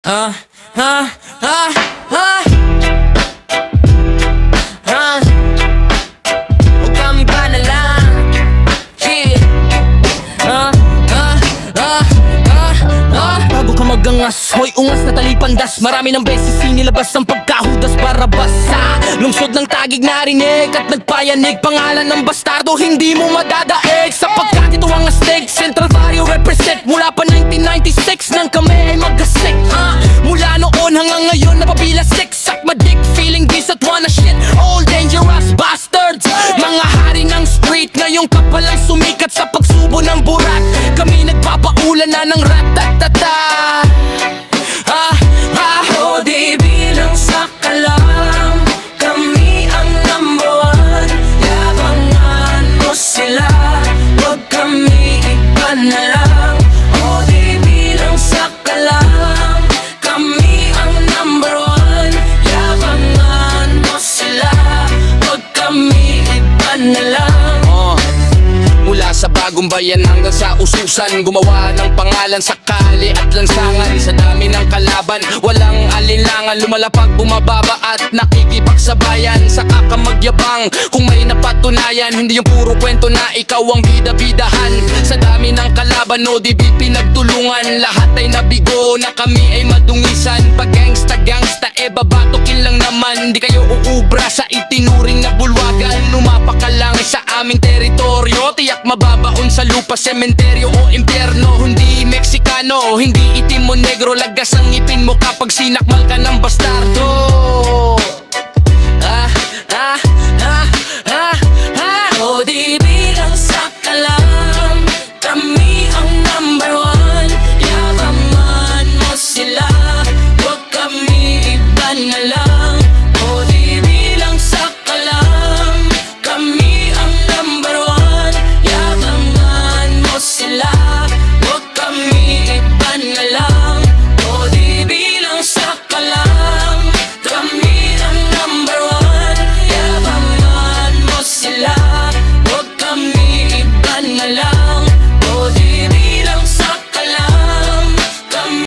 Ah, ah, ah, ah. Huwag kami pa na lang. Yeah. Bago ka magangas, hoy ungas na talipandas. Marami ng beses sinilabas ang pagkahudas para basa. Lungsod ng tagig narinig at nagpayanig. Pangalan ng bastardo hindi mo madadaig. Sapagkat ito ang astig, Central Barrio represent. Mula pa 1996 nang kami ay magkasik. Mula noon hanggang ngayon napabila sex at madik. Feeling this at wanna shit. All dangerous bastards. Mga hari ng street, ngayong kapalang sumikat sa pagsubo ng burak. Kami nagpapaulan na ng rat-tat-tata. O di bilang sa kalam, kami ang number one. Yabangan mo sila, wag kami iba na lang. O di bilang sa kalam, kami ang number one. Yabangan mo sila, wag kami iba na lang. Mula sa bagong bayan hanggang sa ususan, gumawa ng pangalan sa kali at lansangan. Sa dami ng kalaban, walang alinlangan. Lumalapag, bumababa at nakikipagsabayan. Saka ka magyabang kung may napatunayan. Hindi yung puro kwento na ikaw ang bida-bidahan. Sa dami ng kalaban, no di pinagtulungan. Lahat ay nabigo na kami ay madungisan. Pag gangsta-gangsta, babatukin lang naman. Di kayo uubra sa itinuring na bulwagan. Lumapak ka lang sa aming teritoryo, tiyak mababaon sa lupa, sementeryo o impyerno. Hindi Meksikano, hindi itim mo negro. Lagas ang ngipin mo kapag sinakmal ka ng bastardo.